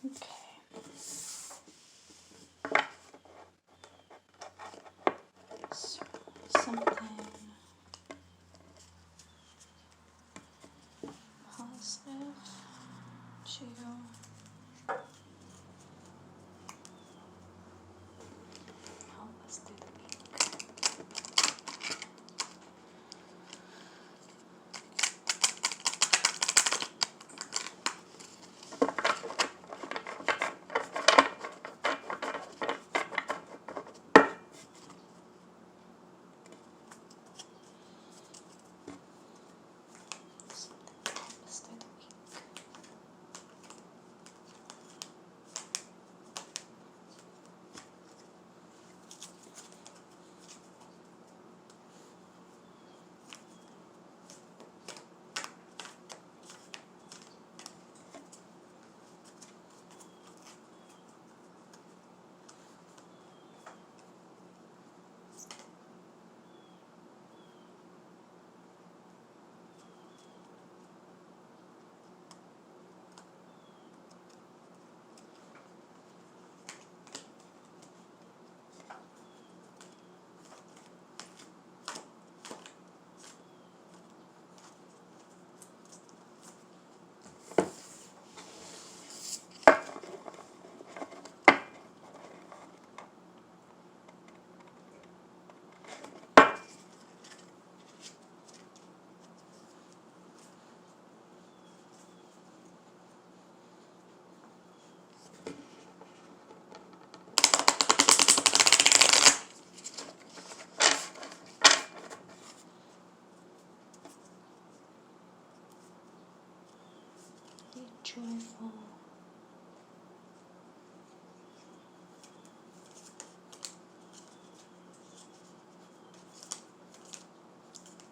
Okay. So, something positive to help us through the week. Something to help us through the week. Be joyful.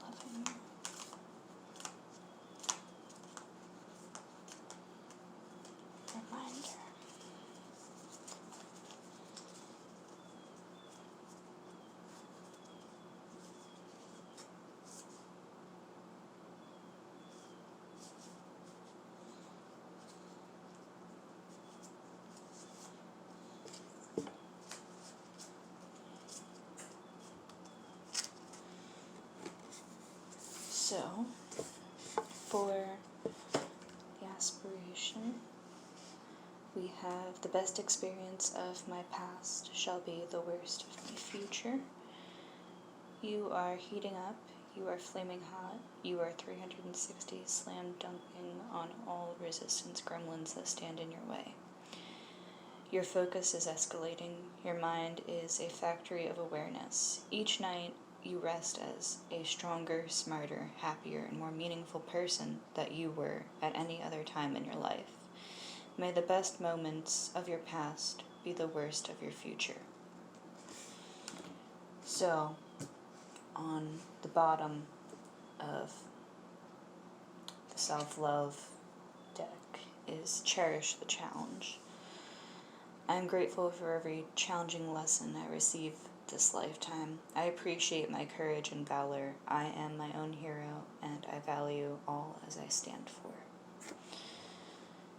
Loving. Reminder. So, for the aspiration, we have: the best experience of my past shall be the worst of my future. You are heating up, you are flaming hot, you are 360 slam dunking on all resistance gremlins that stand in your way. Your focus is escalating, your mind is a factory of awareness. Each night, you rest as a stronger, smarter, happier, and more meaningful person that you were at any other time in your life. May the best moments of your past be the worst of your future. So, on the bottom of the self-love deck is cherish the challenge. I am grateful for every challenging lesson I receive this lifetime. I appreciate my courage and valor. I am my own hero, and I value all as I stand for.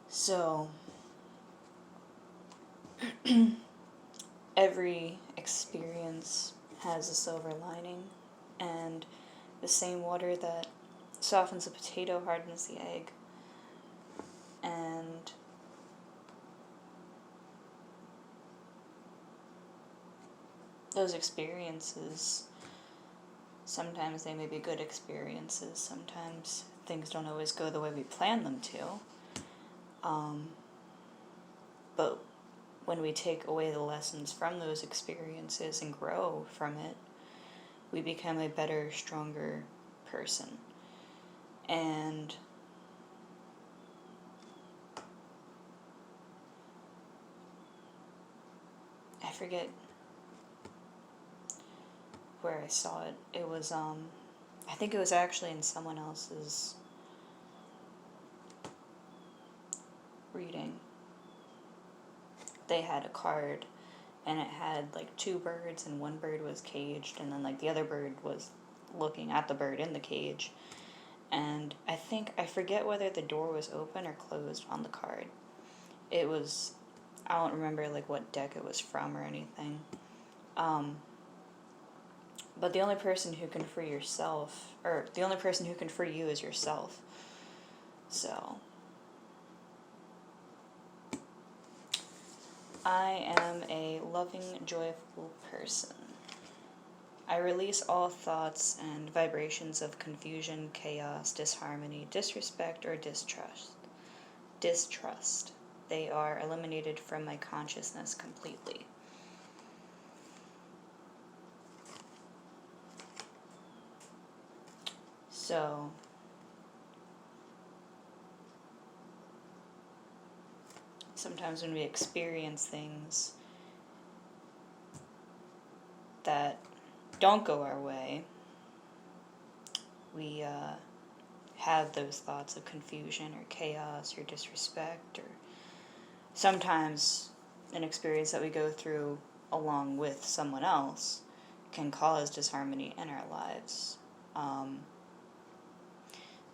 So, every experience has a silver lining, and the same water that softens a potato hardens the egg. And those experiences, sometimes they may be good experiences, sometimes things don't always go the way we plan them to. But when we take away the lessons from those experiences and grow from it, we become a better, stronger person. And I forget where I saw it. It was, I think it was actually in someone else's reading. They had a card, and it had like two birds, and one bird was caged, and then like the other bird was looking at the bird in the cage. And I forget whether the door was open or closed on the card. it was, I don't remember like what deck it was from or anything. But the only person who can free yourself, or the only person who can free you is yourself. So, I am a loving, joyful person. I release all thoughts and vibrations of confusion, chaos, disharmony, disrespect, or distrust. They are eliminated from my consciousness completely. So, sometimes when we experience things that don't go our way, we have those thoughts of confusion or chaos or disrespect, or sometimes an experience that we go through along with someone else can cause disharmony in our lives.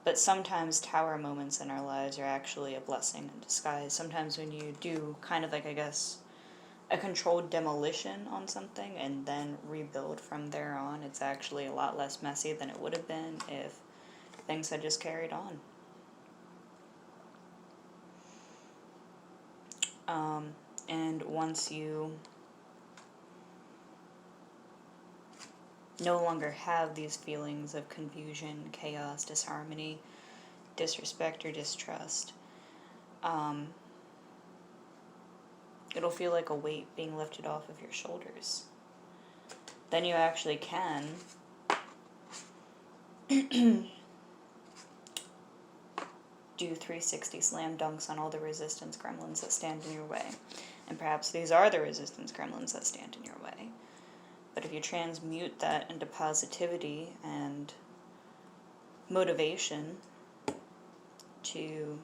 But sometimes tower moments in our lives are actually a blessing in disguise. Sometimes when you do kind of like, I guess, a controlled demolition on something and then rebuild from there on, it's actually a lot less messy than it would have been if things had just carried on. And once you no longer have these feelings of confusion, chaos, disharmony, disrespect, or distrust, it'll feel like a weight being lifted off of your shoulders. Then you actually can do 360 slam dunks on all the resistance gremlins that stand in your way. And perhaps these are the resistance gremlins that stand in your way. But if you transmute that into positivity and motivation to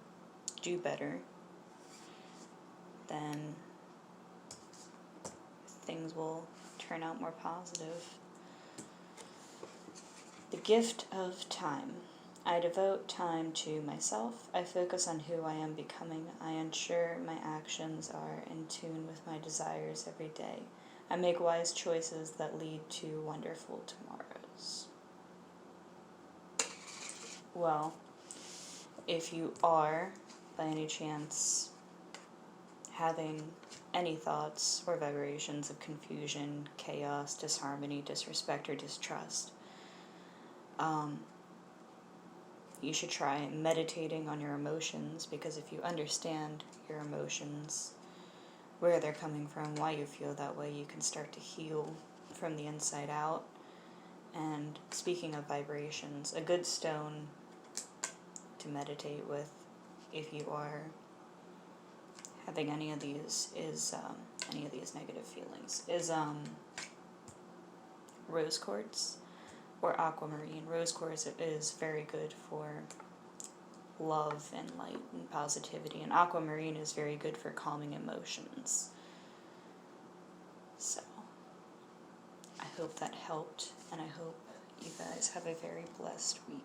do better, then things will turn out more positive. The gift of time. I devote time to myself. I focus on who I am becoming. I ensure my actions are in tune with my desires every day. I make wise choices that lead to wonderful tomorrows. Well, if you are, by any chance, having any thoughts or vibrations of confusion, chaos, disharmony, disrespect, or distrust, you should try meditating on your emotions, because if you understand your emotions, where they're coming from, why you feel that way, you can start to heal from the inside out. And speaking of vibrations, a good stone to meditate with, if you are having any of these negative feelings, is rose quartz or aquamarine. Rose quartz is very good for love and light and positivity, and aquamarine is very good for calming emotions. So, I hope that helped, and I hope you guys have a very blessed week.